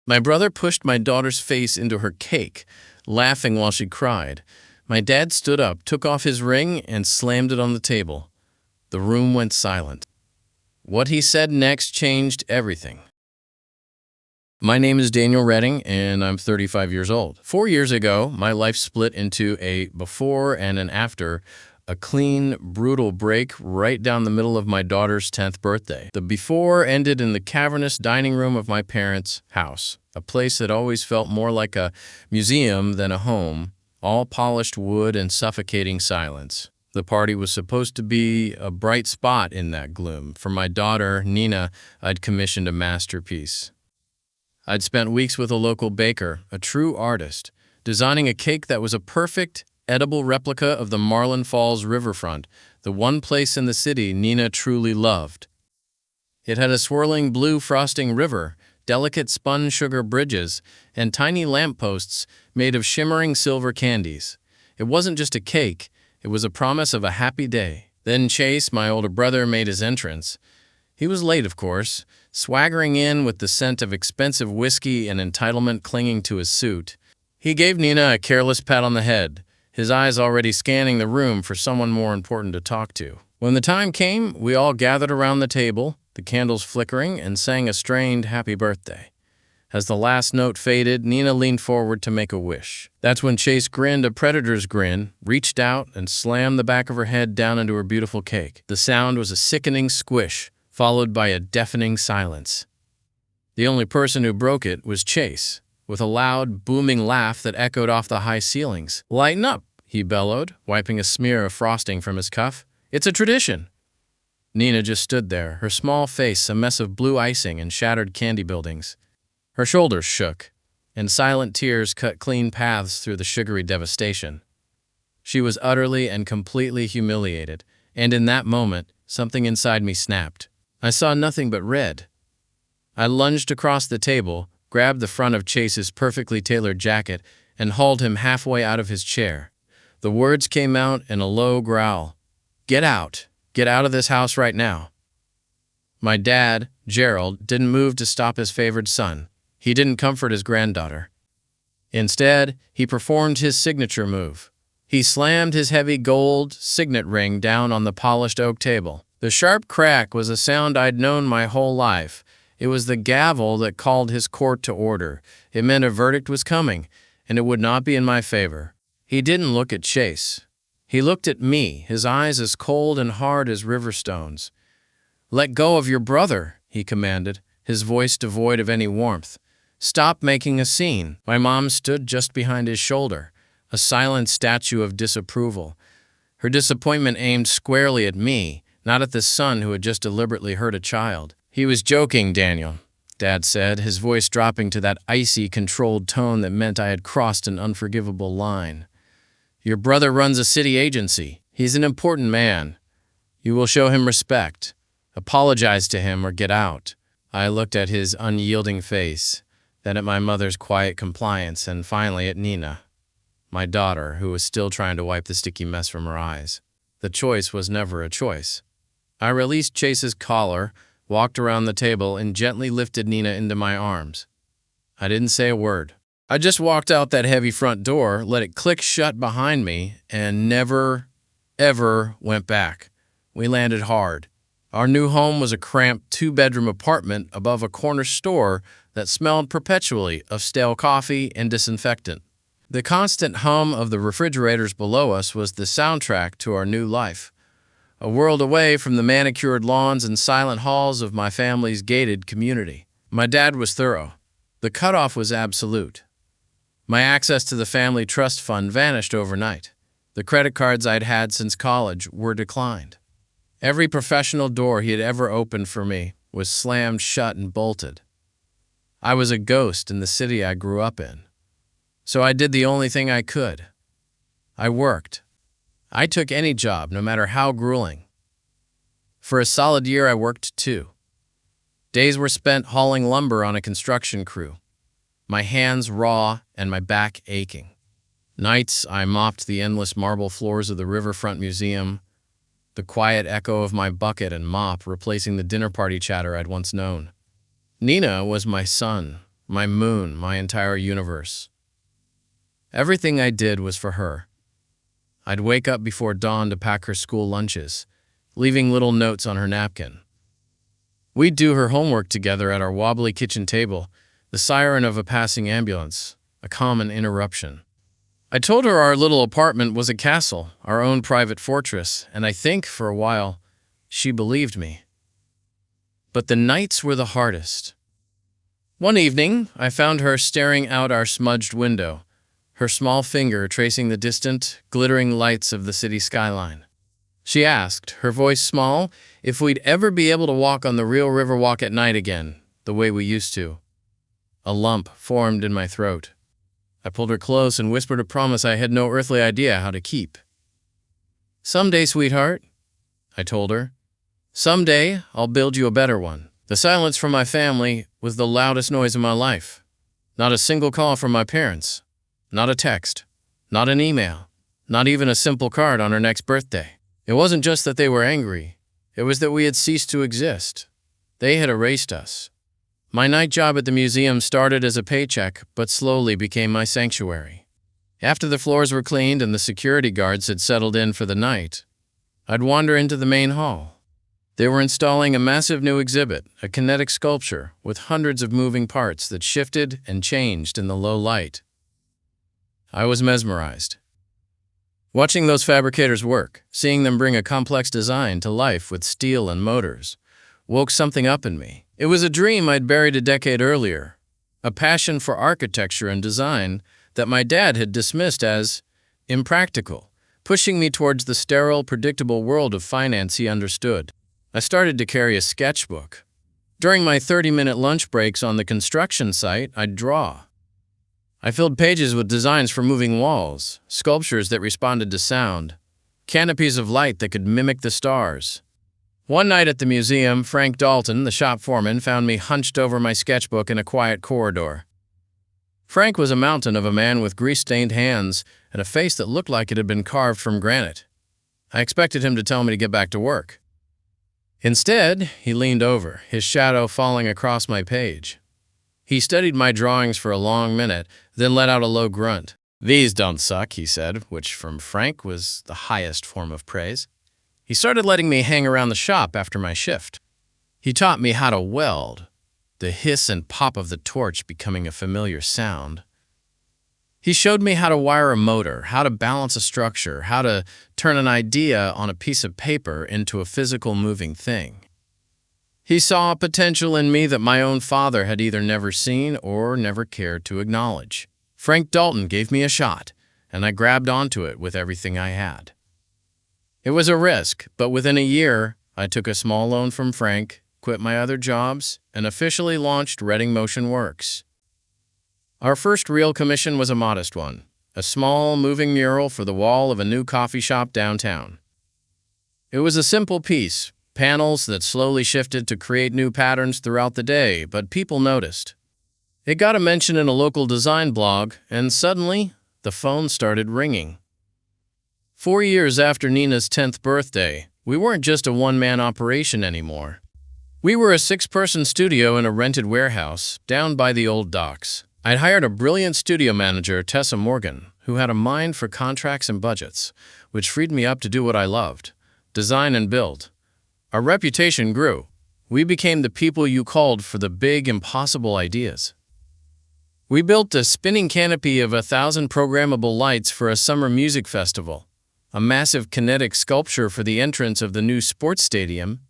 My brother pushed my daughter's face into her cake, laughing while she cried. My dad stood up, took off his ring, and slammed it on the table. The room went silent. What he said next changed everything. My name is Daniel Redding, and I'm 35 years old. 4 years ago, my life split into a before and an after, a clean, brutal break right down the middle of my daughter's 10th birthday. The before ended in the cavernous dining room of my parents' house, a place that always felt more like a museum than a home, all polished wood and suffocating silence. The party was supposed to be a bright spot in that gloom. For my daughter, Nina, I'd commissioned a masterpiece. I'd spent weeks with a local baker, a true artist, designing a cake that was a perfect, edible replica of the Marlin Falls riverfront, the one place in the city Nina truly loved. It had a swirling blue frosting river, delicate spun sugar bridges, and tiny lampposts made of shimmering silver candies. It wasn't just a cake, it was a promise of a happy day. Then Chase, my older brother, made his entrance. He was late, of course, swaggering in with the scent of expensive whiskey and entitlement clinging to his suit. He gave Nina a careless pat on the head, his eyes already scanning the room for someone more important to talk to. When the time came, we all gathered around the table, the candles flickering, and sang a strained happy birthday. As the last note faded, Nina leaned forward to make a wish. That's when Chase grinned a predator's grin, reached out, and slammed the back of her head down into her beautiful cake. The sound was a sickening squish, followed by a deafening silence. The only person who broke it was Chase, with a loud, booming laugh that echoed off the high ceilings. "Lighten up," he bellowed, wiping a smear of frosting from his cuff. "It's a tradition." Nina just stood there, her small face a mess of blue icing and shattered candy buildings. Her shoulders shook, and silent tears cut clean paths through the sugary devastation. She was utterly and completely humiliated, and in that moment, something inside me snapped. I saw nothing but red. I lunged across the table, grabbed the front of Chase's perfectly tailored jacket, and hauled him halfway out of his chair. The words came out in a low growl. "Get out. Get out of this house right now." My dad, Gerald, didn't move to stop his favored son. He didn't comfort his granddaughter. Instead, he performed his signature move. He slammed his heavy gold signet ring down on the polished oak table. The sharp crack was a sound I'd known my whole life. It was the gavel that called his court to order. It meant a verdict was coming, and it would not be in my favor. He didn't look at Chase. He looked at me, his eyes as cold and hard as river stones. "Let go of your brother," he commanded, his voice devoid of any warmth. "Stop making a scene." My mom stood just behind his shoulder, a silent statue of disapproval. Her disappointment aimed squarely at me, not at the son who had just deliberately hurt a child. "He was joking, Daniel," Dad said, his voice dropping to that icy, controlled tone that meant I had crossed an unforgivable line. "Your brother runs a city agency. He's an important man. You will show him respect. Apologize to him or get out." I looked at his unyielding face, then at my mother's quiet compliance, and finally at Nina, my daughter, who was still trying to wipe the sticky mess from her eyes. The choice was never a choice. I released Chase's collar, walked around the table, and gently lifted Nina into my arms. I didn't say a word. I just walked out that heavy front door, let it click shut behind me, and never, ever went back. We landed hard. Our new home was a cramped two-bedroom apartment above a corner store that smelled perpetually of stale coffee and disinfectant. The constant hum of the refrigerators below us was the soundtrack to our new life. A world away from the manicured lawns and silent halls of my family's gated community. My dad was thorough. The cutoff was absolute. My access to the family trust fund vanished overnight. The credit cards I'd had since college were declined. Every professional door he had ever opened for me was slammed shut and bolted. I was a ghost in the city I grew up in. So I did the only thing I could. I worked. I took any job, no matter how grueling. For a solid year, I worked too. Days were spent hauling lumber on a construction crew, my hands raw and my back aching. Nights, I mopped the endless marble floors of the Riverfront Museum, the quiet echo of my bucket and mop replacing the dinner party chatter I'd once known. Nina was my sun, my moon, my entire universe. Everything I did was for her. I'd wake up before dawn to pack her school lunches, leaving little notes on her napkin. We'd do her homework together at our wobbly kitchen table, the siren of a passing ambulance, a common interruption. I told her our little apartment was a castle, our own private fortress, and I think, for a while, she believed me. But the nights were the hardest. One evening, I found her staring out our smudged window, her small finger tracing the distant, glittering lights of the city skyline. She asked, her voice small, if we'd ever be able to walk on the real river walk at night again, the way we used to. A lump formed in my throat. I pulled her close and whispered a promise I had no earthly idea how to keep. "Someday, sweetheart," I told her. "Someday, I'll build you a better one." The silence from my family was the loudest noise in my life. Not a single call from my parents. Not a text. Not an email. Not even a simple card on her next birthday. It wasn't just that they were angry. It was that we had ceased to exist. They had erased us. My night job at the museum started as a paycheck, but slowly became my sanctuary. After the floors were cleaned and the security guards had settled in for the night, I'd wander into the main hall. They were installing a massive new exhibit, a kinetic sculpture with hundreds of moving parts that shifted and changed in the low light. I was mesmerized. Watching those fabricators work, seeing them bring a complex design to life with steel and motors, woke something up in me. It was a dream I'd buried a decade earlier, a passion for architecture and design that my dad had dismissed as impractical, pushing me towards the sterile, predictable world of finance he understood. I started to carry a sketchbook. During my 30-minute lunch breaks on the construction site, I'd draw. I filled pages with designs for moving walls, sculptures that responded to sound, canopies of light that could mimic the stars. One night at the museum, Frank Dalton, the shop foreman, found me hunched over my sketchbook in a quiet corridor. Frank was a mountain of a man with grease-stained hands and a face that looked like it had been carved from granite. I expected him to tell me to get back to work. Instead, he leaned over, his shadow falling across my page. He studied my drawings for a long minute, then let out a low grunt. "These don't suck," he said, which from Frank was the highest form of praise. He started letting me hang around the shop after my shift. He taught me how to weld, the hiss and pop of the torch becoming a familiar sound. He showed me how to wire a motor, how to balance a structure, how to turn an idea on a piece of paper into a physical moving thing. He saw a potential in me that my own father had either never seen or never cared to acknowledge. Frank Dalton gave me a shot, and I grabbed onto it with everything I had. It was a risk, but within a year, I took a small loan from Frank, quit my other jobs, and officially launched Reading Motion Works. Our first real commission was a modest one, a small, moving mural for the wall of a new coffee shop downtown. It was a simple piece, panels that slowly shifted to create new patterns throughout the day, but people noticed. It got a mention in a local design blog, and suddenly, the phone started ringing. 4 years after Nina's 10th birthday, we weren't just a one-man operation anymore. We were a 6-person studio in a rented warehouse down by the old docks. I'd hired a brilliant studio manager, Tessa Morgan, who had a mind for contracts and budgets, which freed me up to do what I loved, design and build. Our reputation grew. We became the people you called for the big, impossible ideas. We built a spinning canopy of 1,000 programmable lights for a summer music festival, a massive kinetic sculpture for the entrance of the new sports stadium,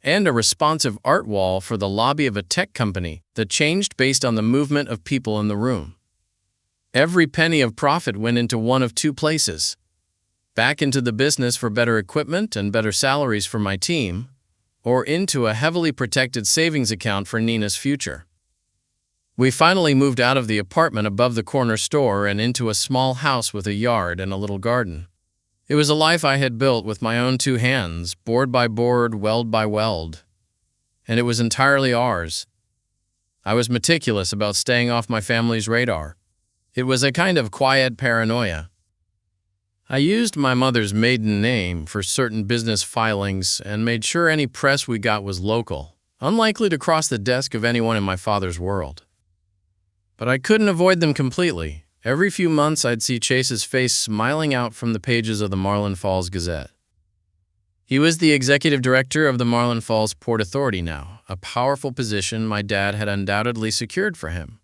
and a responsive art wall for the lobby of a tech company that changed based on the movement of people in the room. Every penny of profit went into one of two places: back into the business for better equipment and better salaries for my team, or into a heavily protected savings account for Nina's future. We finally moved out of the apartment above the corner store and into a small house with a yard and a little garden. It was a life I had built with my own 2 hands, board by board, weld by weld. And it was entirely ours. I was meticulous about staying off my family's radar. It was a kind of quiet paranoia. I used my mother's maiden name for certain business filings and made sure any press we got was local, unlikely to cross the desk of anyone in my father's world. But I couldn't avoid them completely. Every few months, I'd see Chase's face smiling out from the pages of the Marlin Falls Gazette. He was the executive director of the Marlin Falls Port Authority now, a powerful position my dad had undoubtedly secured for him.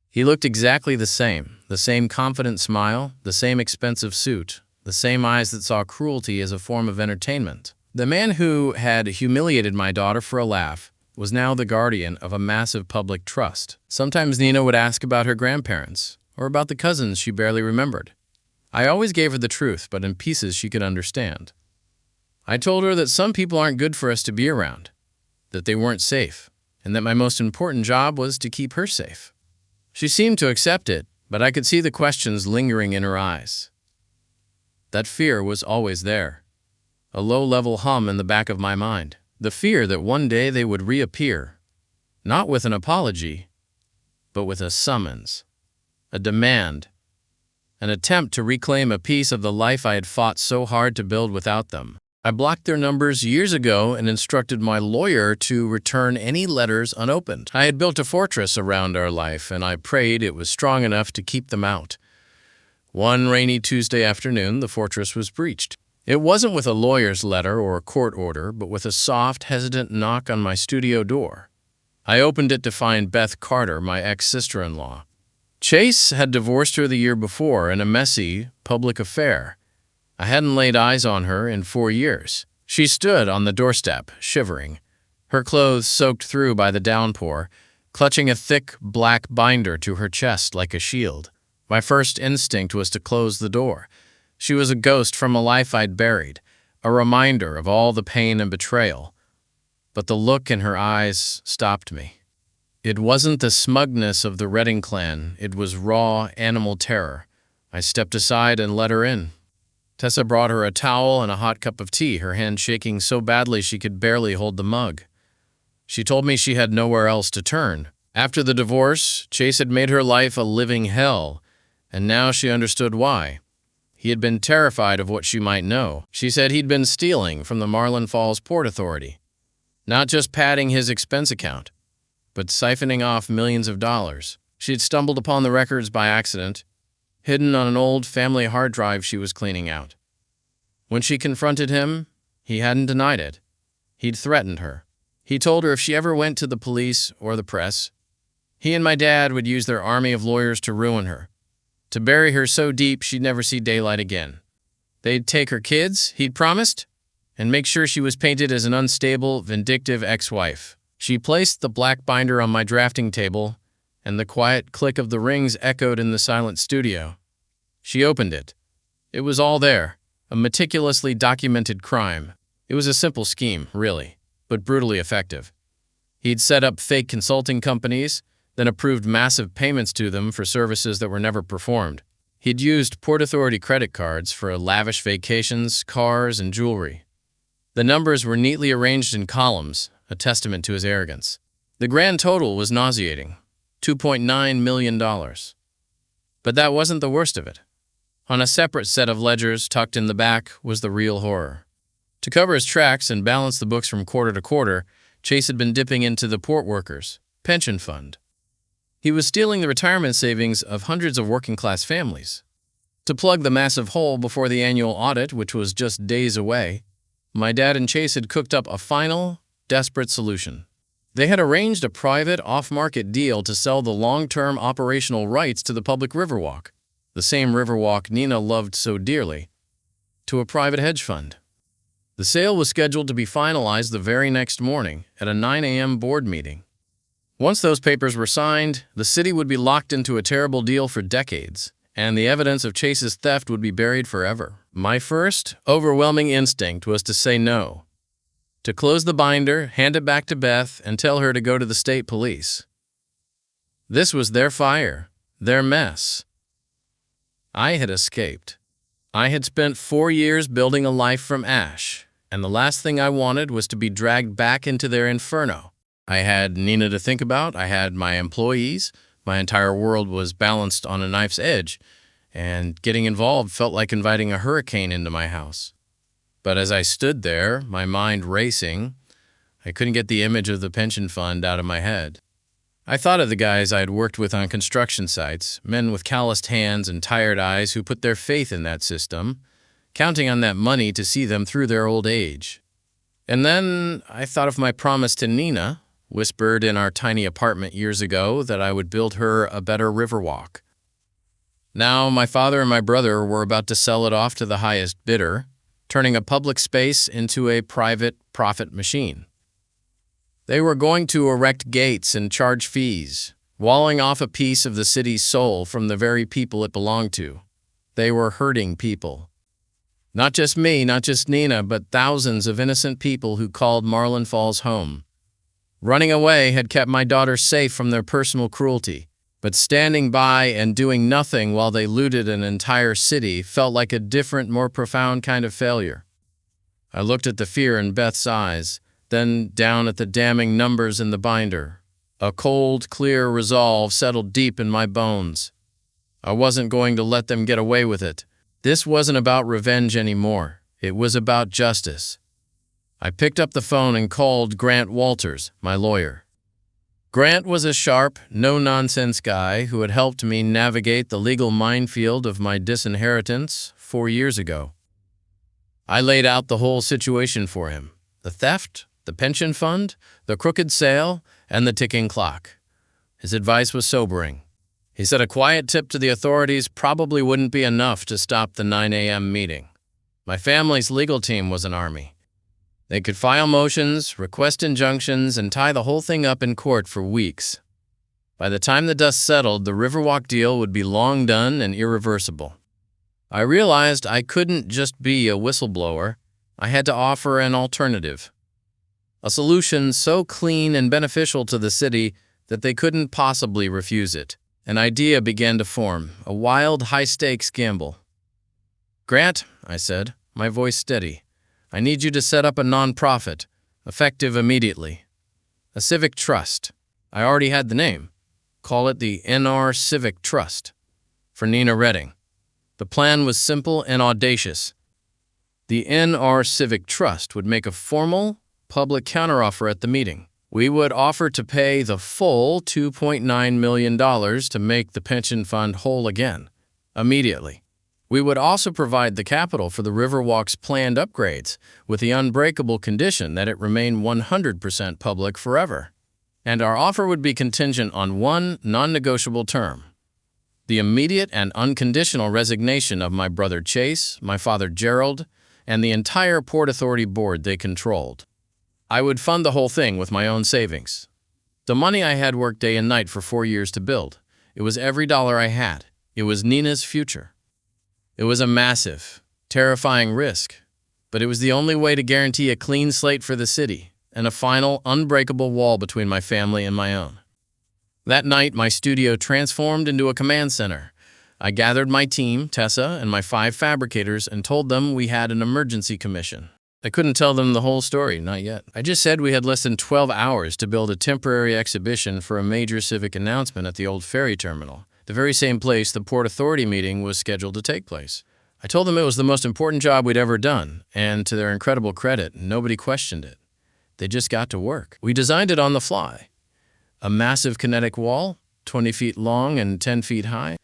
He looked exactly the same confident smile, the same expensive suit, the same eyes that saw cruelty as a form of entertainment. The man who had humiliated my daughter for a laugh was now the guardian of a massive public trust. Sometimes Nina would ask about her grandparents, or about the cousins she barely remembered. I always gave her the truth, but in pieces she could understand. I told her that some people aren't good for us to be around, that they weren't safe, and that my most important job was to keep her safe. She seemed to accept it, but I could see the questions lingering in her eyes. That fear was always there, a low-level hum in the back of my mind, the fear that one day they would reappear, not with an apology, but with a summons, a demand, an attempt to reclaim a piece of the life I had fought so hard to build without them. I blocked their numbers years ago and instructed my lawyer to return any letters unopened. I had built a fortress around our life, and I prayed it was strong enough to keep them out. One rainy Tuesday afternoon, the fortress was breached. It wasn't with a lawyer's letter or a court order, but with a soft, hesitant knock on my studio door. I opened it to find Beth Carter, my ex-sister-in-law. Chase had divorced her the year before in a messy, public affair. I hadn't laid eyes on her in 4 years. She stood on the doorstep, shivering, her clothes soaked through by the downpour, clutching a thick, black binder to her chest like a shield. My first instinct was to close the door. She was a ghost from a life I'd buried, a reminder of all the pain and betrayal. But the look in her eyes stopped me. It wasn't the smugness of the Redding clan, it was raw, animal terror. I stepped aside and let her in. Tessa brought her a towel and a hot cup of tea, her hand shaking so badly she could barely hold the mug. She told me she had nowhere else to turn. After the divorce, Chase had made her life a living hell, and now she understood why. He had been terrified of what she might know. She said he'd been stealing from the Marlin Falls Port Authority, not just padding his expense account, but siphoning off millions of dollars. She had stumbled upon the records by accident, hidden on an old family hard drive she was cleaning out. When she confronted him, he hadn't denied it. He'd threatened her. He told her if she ever went to the police or the press, he and my dad would use their army of lawyers to ruin her, to bury her so deep she'd never see daylight again. They'd take her kids, he'd promised, and make sure she was painted as an unstable, vindictive ex-wife. She placed the black binder on my drafting table, and the quiet click of the rings echoed in the silent studio. She opened it. It was all there, a meticulously documented crime. It was a simple scheme, really, but brutally effective. He'd set up fake consulting companies, then approved massive payments to them for services that were never performed. He'd used Port Authority credit cards for lavish vacations, cars, and jewelry. The numbers were neatly arranged in columns, a testament to his arrogance. The grand total was nauseating. $2.9 million. But that wasn't the worst of it. On a separate set of ledgers tucked in the back was the real horror. To cover his tracks and balance the books from quarter to quarter, Chase had been dipping into the port workers' pension fund. He was stealing the retirement savings of hundreds of working-class families. To plug the massive hole before the annual audit, which was just days away, my dad and Chase had cooked up a final, desperate solution. They had arranged a private, off-market deal to sell the long-term operational rights to the public Riverwalk, the same Riverwalk Nina loved so dearly, to a private hedge fund. The sale was scheduled to be finalized the very next morning at a 9 a.m. board meeting. Once those papers were signed, the city would be locked into a terrible deal for decades, and the evidence of Chase's theft would be buried forever. My first, overwhelming instinct was to say no. To close the binder, hand it back to Beth, and tell her to go to the state police. This was their fire, their mess. I had escaped. I had spent 4 years building a life from ash, and the last thing I wanted was to be dragged back into their inferno. I had Nina to think about, I had my employees, my entire world was balanced on a knife's edge, and getting involved felt like inviting a hurricane into my house. But as I stood there, my mind racing, I couldn't get the image of the pension fund out of my head. I thought of the guys I had worked with on construction sites, men with calloused hands and tired eyes who put their faith in that system, counting on that money to see them through their old age. And then I thought of my promise to Nina, whispered in our tiny apartment years ago, that I would build her a better riverwalk. Now my father and my brother were about to sell it off to the highest bidder, turning a public space into a private profit machine. They were going to erect gates and charge fees, walling off a piece of the city's soul from the very people it belonged to. They were hurting people. Not just me, not just Nina, but thousands of innocent people who called Marlin Falls home. Running away had kept my daughters safe from their personal cruelty, but standing by and doing nothing while they looted an entire city felt like a different, more profound kind of failure. I looked at the fear in Beth's eyes, then down at the damning numbers in the binder. A cold, clear resolve settled deep in my bones. I wasn't going to let them get away with it. This wasn't about revenge anymore. It was about justice. I picked up the phone and called Grant Walters, my lawyer. Grant was a sharp, no-nonsense guy who had helped me navigate the legal minefield of my disinheritance 4 years ago. I laid out the whole situation for him: the theft, the pension fund, the crooked sale, and the ticking clock. His advice was sobering. He said a quiet tip to the authorities probably wouldn't be enough to stop the 9 a.m. meeting. My family's legal team was an army. They could file motions, request injunctions, and tie the whole thing up in court for weeks. By the time the dust settled, the Riverwalk deal would be long done and irreversible. I realized I couldn't just be a whistleblower. I had to offer an alternative. A solution so clean and beneficial to the city that they couldn't possibly refuse it. An idea began to form, a wild, high-stakes gamble. "Grant," I said, my voice steady, "I need you to set up a nonprofit, effective immediately. A civic trust. I already had the name. Call it the NR Civic Trust, for Nina Redding." The plan was simple and audacious. The NR Civic Trust would make a formal, public counteroffer at the meeting. We would offer to pay the full $2.9 million to make the pension fund whole again, immediately. We would also provide the capital for the Riverwalk's planned upgrades, with the unbreakable condition that it remain 100% public forever. And our offer would be contingent on one non-negotiable term: the immediate and unconditional resignation of my brother Chase, my father Gerald, and the entire Port Authority board they controlled. I would fund the whole thing with my own savings. The money I had worked day and night for 4 years to build. It was every dollar I had. It was Nina's future. It was a massive, terrifying risk, but it was the only way to guarantee a clean slate for the city and a final, unbreakable wall between my family and my own. That night, my studio transformed into a command center. I gathered my team, Tessa, and my 5 fabricators and told them we had an emergency commission. I couldn't tell them the whole story, not yet. I just said we had less than 12 hours to build a temporary exhibition for a major civic announcement at the old ferry terminal, the very same place the Port Authority meeting was scheduled to take place. I told them it was the most important job we'd ever done, and to their incredible credit, nobody questioned it. They just got to work. We designed it on the fly. A massive kinetic wall, 20 feet long and 10 feet high.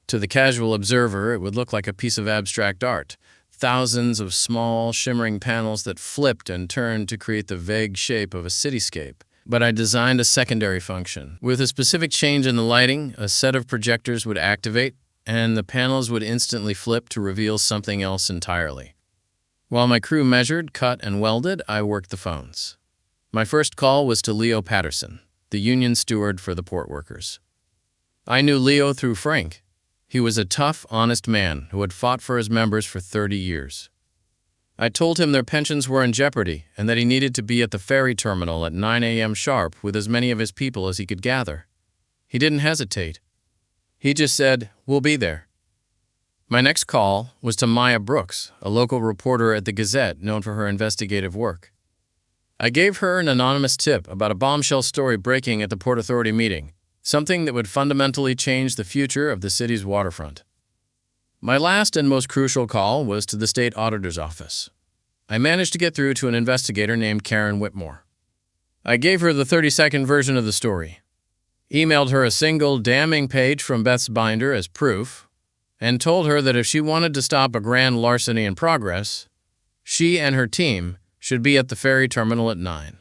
To the casual observer, it would look like a piece of abstract art. Thousands of small, shimmering panels that flipped and turned to create the vague shape of a cityscape. But I designed a secondary function. With a specific change in the lighting, a set of projectors would activate, and the panels would instantly flip to reveal something else entirely. While my crew measured, cut, and welded, I worked the phones. My first call was to Leo Patterson, the union steward for the port workers. I knew Leo through Frank. He was a tough, honest man who had fought for his members for 30 years. I told him their pensions were in jeopardy and that he needed to be at the ferry terminal at 9 a.m. sharp with as many of his people as he could gather. He didn't hesitate. He just said, "We'll be there." My next call was to Maya Brooks, a local reporter at the Gazette known for her investigative work. I gave her an anonymous tip about a bombshell story breaking at the Port Authority meeting, something that would fundamentally change the future of the city's waterfront. My last and most crucial call was to the state auditor's office. I managed to get through to an investigator named Karen Whitmore. I gave her the 30-second version of the story. emailed her a single damning page from Beth's binder as proof, and told her that if she wanted to stop a grand larceny in progress, she and her team should be at the ferry terminal at 9.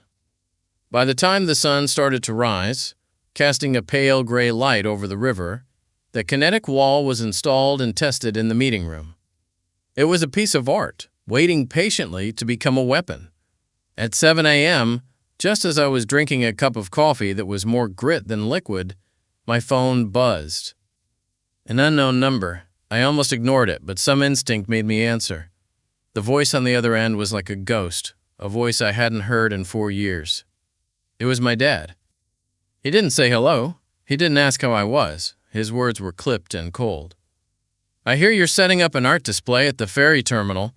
By the time the sun started to rise, casting a pale gray light over the river, the kinetic wall was installed and tested in the meeting room. It was a piece of art, waiting patiently to become a weapon. At 7 a.m., just as I was drinking a cup of coffee that was more grit than liquid, my phone buzzed. An unknown number. I almost ignored it, but some instinct made me answer. The voice on the other end was like a ghost, a voice I hadn't heard in 4 years. It was my dad. He didn't say hello. He didn't ask how I was. His words were clipped and cold. "I hear you're setting up an art display at the ferry terminal.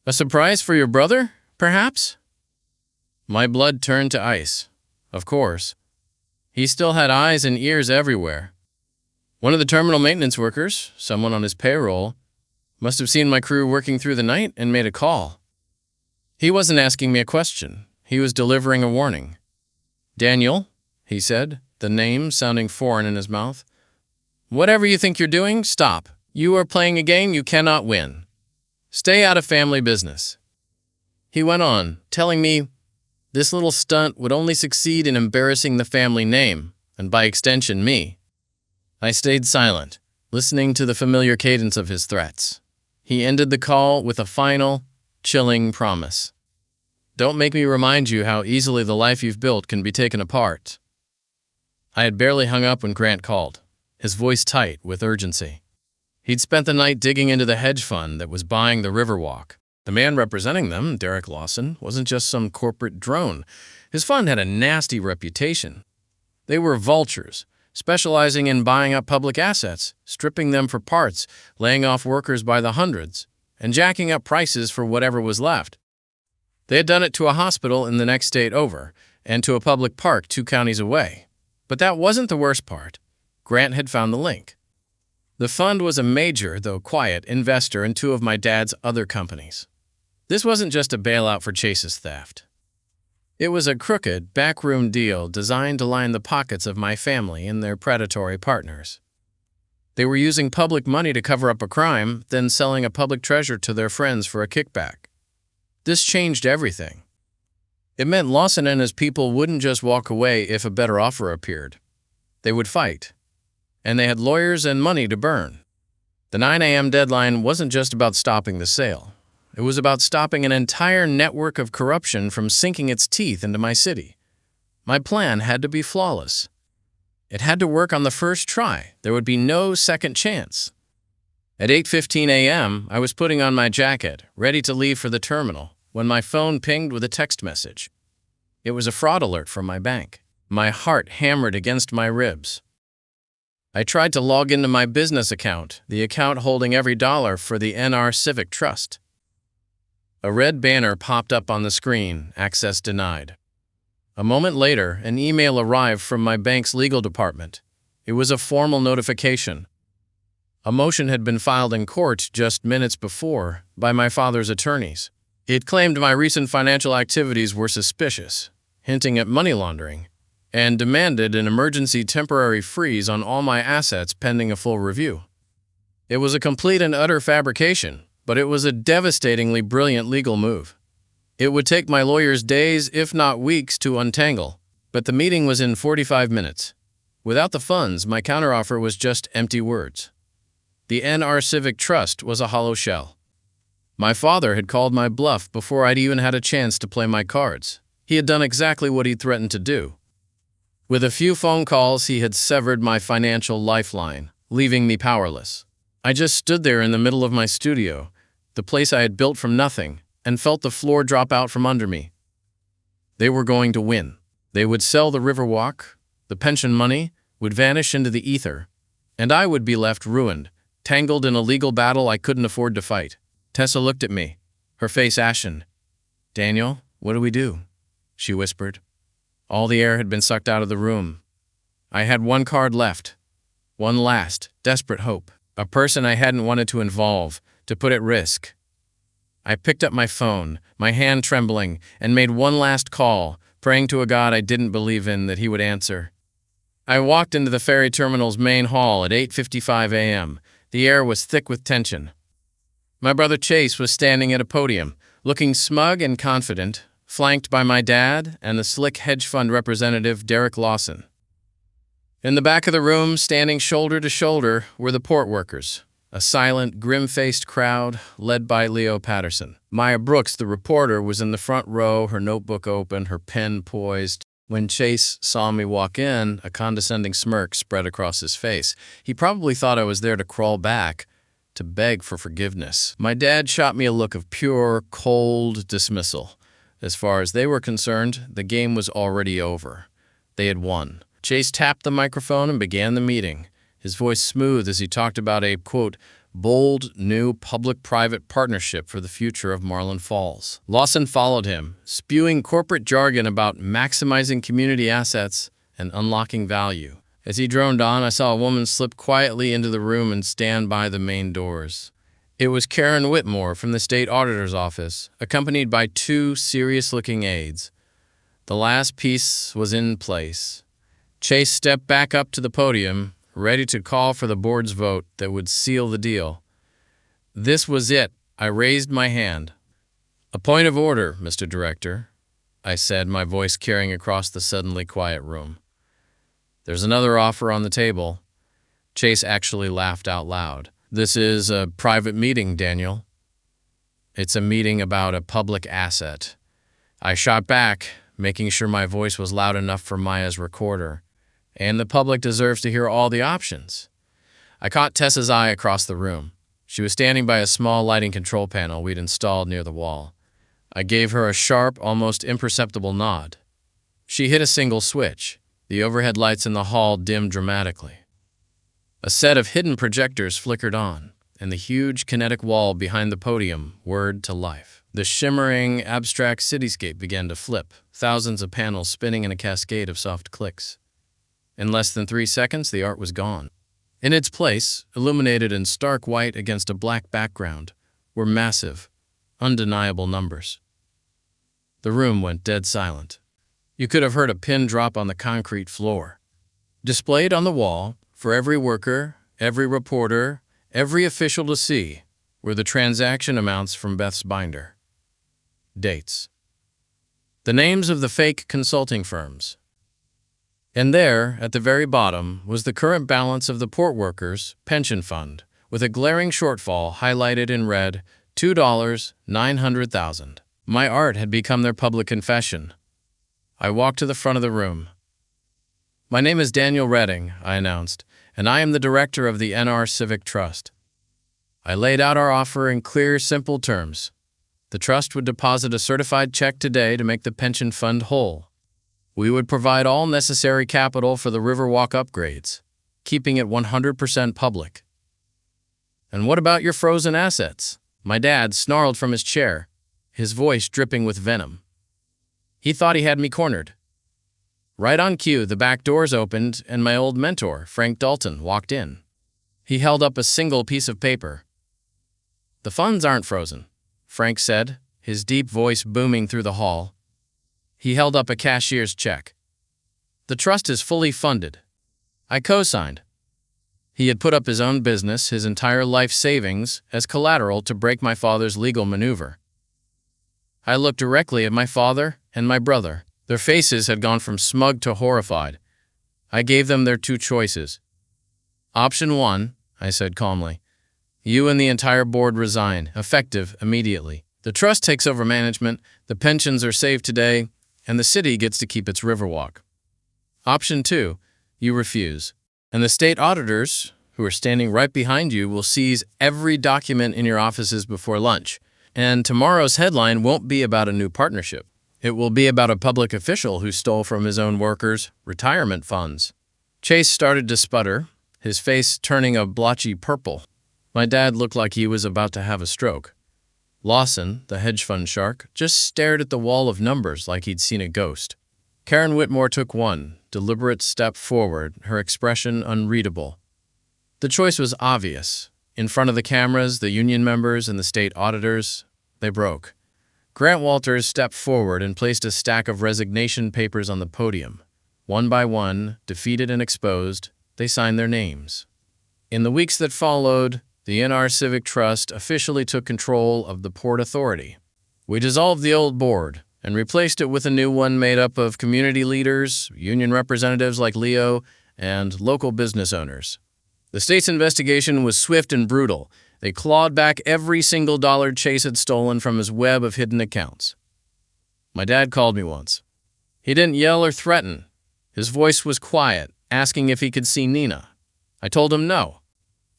A surprise for your brother, perhaps?" My blood turned to ice. Of course. He still had eyes and ears everywhere. One of the terminal maintenance workers, someone on his payroll, must have seen my crew working through the night and made a call. He wasn't asking me a question. He was delivering a warning. "Daniel," he said, the name sounding foreign in his mouth, "whatever you think you're doing, stop. You are playing a game you cannot win. Stay out of family business." He went on, telling me this little stunt would only succeed in embarrassing the family name, and by extension me. I stayed silent, listening to the familiar cadence of his threats. He ended the call with a final, chilling promise. "Don't make me remind you how easily the life you've built can be taken apart." I had barely hung up when Grant called, his voice tight with urgency. He'd spent the night digging into the hedge fund that was buying the Riverwalk. The man representing them, Derek Lawson, wasn't just some corporate drone. His fund had a nasty reputation. They were vultures, specializing in buying up public assets, stripping them for parts, laying off workers by the hundreds, and jacking up prices for whatever was left. They had done it to a hospital in the next state over, and to a public park 2 counties away. But that wasn't the worst part. Grant had found the link. The fund was a major, though quiet, investor in 2 of my dad's other companies. This wasn't just a bailout for Chase's theft. It was a crooked, backroom deal designed to line the pockets of my family and their predatory partners. They were using public money to cover up a crime, then selling a public treasure to their friends for a kickback. This changed everything. It meant Lawson and his people wouldn't just walk away if a better offer appeared. They would fight. And they had lawyers and money to burn. The 9 a.m. deadline wasn't just about stopping the sale. It was about stopping an entire network of corruption from sinking its teeth into my city. My plan had to be flawless. It had to work on the first try. There would be no second chance. At 8:15 a.m., I was putting on my jacket, ready to leave for the terminal, when my phone pinged with a text message. It was a fraud alert from my bank. My heart hammered against my ribs. I tried to log into my business account, the account holding every dollar for the NR Civic Trust. A red banner popped up on the screen, access denied. A moment later, an email arrived from my bank's legal department. It was a formal notification. A motion had been filed in court just minutes before by my father's attorneys. It claimed my recent financial activities were suspicious, hinting at money laundering, and demanded an emergency temporary freeze on all my assets pending a full review. It was a complete and utter fabrication, but it was a devastatingly brilliant legal move. It would take my lawyers days, if not weeks, to untangle, but the meeting was in 45 minutes. Without the funds, my counteroffer was just empty words. The NR Civic Trust was a hollow shell. My father had called my bluff before I'd even had a chance to play my cards. He had done exactly what he'd threatened to do. With a few phone calls, he had severed my financial lifeline, leaving me powerless. I just stood there in the middle of my studio, the place I had built from nothing, and felt the floor drop out from under me. They were going to win. They would sell the Riverwalk, the pension money would vanish into the ether, and I would be left ruined, tangled in a legal battle I couldn't afford to fight. Tessa looked at me, her face ashen. "Daniel, what do we do?" she whispered. All the air had been sucked out of the room. I had one card left, one last, desperate hope, a person I hadn't wanted to involve, to put at risk. I picked up my phone, my hand trembling, and made one last call, praying to a God I didn't believe in that he would answer. I walked into the ferry terminal's main hall at 8:55 a.m. The air was thick with tension. My brother Chase was standing at a podium, looking smug and confident, flanked by my dad and the slick hedge fund representative Derek Lawson. In the back of the room, standing shoulder to shoulder, were the port workers, a silent, grim-faced crowd led by Leo Patterson. Maya Brooks, the reporter, was in the front row, her notebook open, her pen poised. When Chase saw me walk in, a condescending smirk spread across his face. He probably thought I was there to crawl back, to beg for forgiveness. My dad shot me a look of pure, cold dismissal. As far as they were concerned, the game was already over. They had won. Chase tapped the microphone and began the meeting, his voice smooth as he talked about a, quote, bold, new public-private partnership for the future of Marlin Falls. Lawson followed him, spewing corporate jargon about maximizing community assets and unlocking value. As he droned on, I saw a woman slip quietly into the room and stand by the main doors. It was Karen Whitmore from the state auditor's office, accompanied by two serious-looking aides. The last piece was in place. Chase stepped back up to the podium, ready to call for the board's vote that would seal the deal. This was it. I raised my hand. "A point of order, Mr. Director," I said, my voice carrying across the suddenly quiet room. "There's another offer on the table." Chase actually laughed out loud. "This is a private meeting, Daniel. It's a meeting about a public asset." I shot back, making sure my voice was loud enough for Maya's recorder. "And the public deserves to hear all the options." I caught Tessa's eye across the room. She was standing by a small lighting control panel we'd installed near the wall. I gave her a sharp, almost imperceptible nod. She hit a single switch. The overhead lights in the hall dimmed dramatically. A set of hidden projectors flickered on, and the huge kinetic wall behind the podium whirred to life. The shimmering, abstract cityscape began to flip, thousands of panels spinning in a cascade of soft clicks. In less than 3 seconds, the art was gone. In its place, illuminated in stark white against a black background, were massive, undeniable numbers. The room went dead silent. You could have heard a pin drop on the concrete floor. Displayed on the wall, for every worker, every reporter, every official to see, were the transaction amounts from Beth's binder. Dates. The names of the fake consulting firms. And there, at the very bottom, was the current balance of the port workers' pension fund, with a glaring shortfall highlighted in red, $2,900,000. My art had become their public confession. I walked to the front of the room. "My name is Daniel Redding," I announced, "and I am the director of the NR Civic Trust." I laid out our offer in clear, simple terms. The trust would deposit a certified check today to make the pension fund whole. We would provide all necessary capital for the Riverwalk upgrades, keeping it 100% public. "And what about your frozen assets?" My dad snarled from his chair, his voice dripping with venom. He thought he had me cornered. Right on cue, the back doors opened and my old mentor, Frank Dalton, walked in. He held up a single piece of paper. "The funds aren't frozen," Frank said, his deep voice booming through the hall. He held up a cashier's check. "The trust is fully funded." I co-signed. He had put up his own business, his entire life savings, as collateral to break my father's legal maneuver. I looked directly at my father and my brother. Their faces had gone from smug to horrified. I gave them their two choices. "Option 1, I said calmly. "You and the entire board resign, effective immediately. The trust takes over management, the pensions are saved today, and the city gets to keep its Riverwalk. Option 2, you refuse, and the state auditors, who are standing right behind you, will seize every document in your offices before lunch. And tomorrow's headline won't be about a new partnership. It will be about a public official who stole from his own workers' retirement funds." Chase started to sputter, his face turning a blotchy purple. My dad looked like he was about to have a stroke. Lawson, the hedge fund shark, just stared at the wall of numbers like he'd seen a ghost. Karen Whitmore took one deliberate step forward, her expression unreadable. The choice was obvious. In front of the cameras, the union members and the state auditors, they broke. Grant Walters stepped forward and placed a stack of resignation papers on the podium. One by one, defeated and exposed, they signed their names. In the weeks that followed, the NR Civic Trust officially took control of the Port Authority. We dissolved the old board and replaced it with a new one made up of community leaders, union representatives like Leo, and local business owners. The state's investigation was swift and brutal. They clawed back every single dollar Chase had stolen from his web of hidden accounts. My dad called me once. He didn't yell or threaten. His voice was quiet, asking if he could see Nina. I told him no.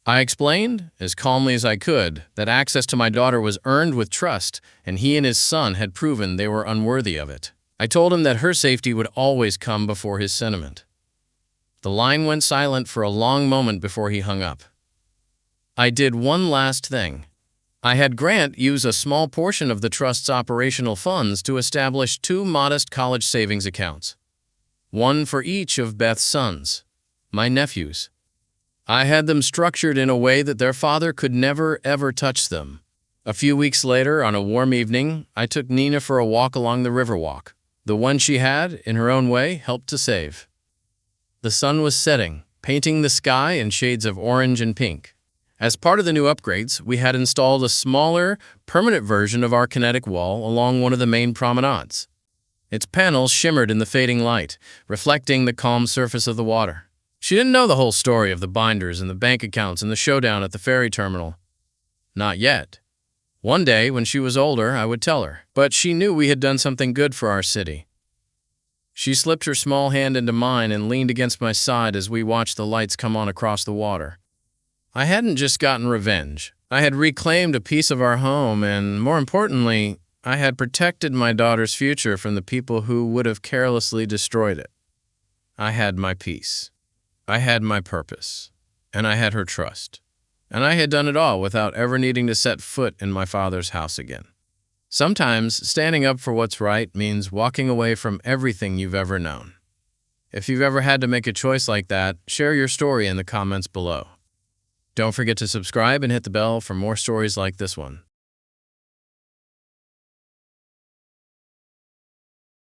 I explained, as calmly as I could, that access to my daughter was earned with trust, and he and his son had proven they were unworthy of it. I told him that her safety would always come before his sentiment. The line went silent for a long moment before he hung up. I did one last thing. I had Grant use a small portion of the trust's operational funds to establish 2 modest college savings accounts. One for each of Beth's sons, my nephews. I had them structured in a way that their father could never, ever touch them. A few weeks later, on a warm evening, I took Nina for a walk along the Riverwalk. The one she had, in her own way, helped to save. The sun was setting, painting the sky in shades of orange and pink. As part of the new upgrades, we had installed a smaller, permanent version of our kinetic wall along one of the main promenades. Its panels shimmered in the fading light, reflecting the calm surface of the water. She didn't know the whole story of the binders and the bank accounts and the showdown at the ferry terminal. Not yet. One day, when she was older, I would tell her. But she knew we had done something good for our city. She slipped her small hand into mine and leaned against my side as we watched the lights come on across the water. I hadn't just gotten revenge. I had reclaimed a piece of our home, and more importantly, I had protected my daughter's future from the people who would have carelessly destroyed it. I had my peace. I had my purpose. And I had her trust. And I had done it all without ever needing to set foot in my father's house again. Sometimes standing up for what's right means walking away from everything you've ever known. If you've ever had to make a choice like that, share your story in the comments below. Don't forget to subscribe and hit the bell for more stories like this one.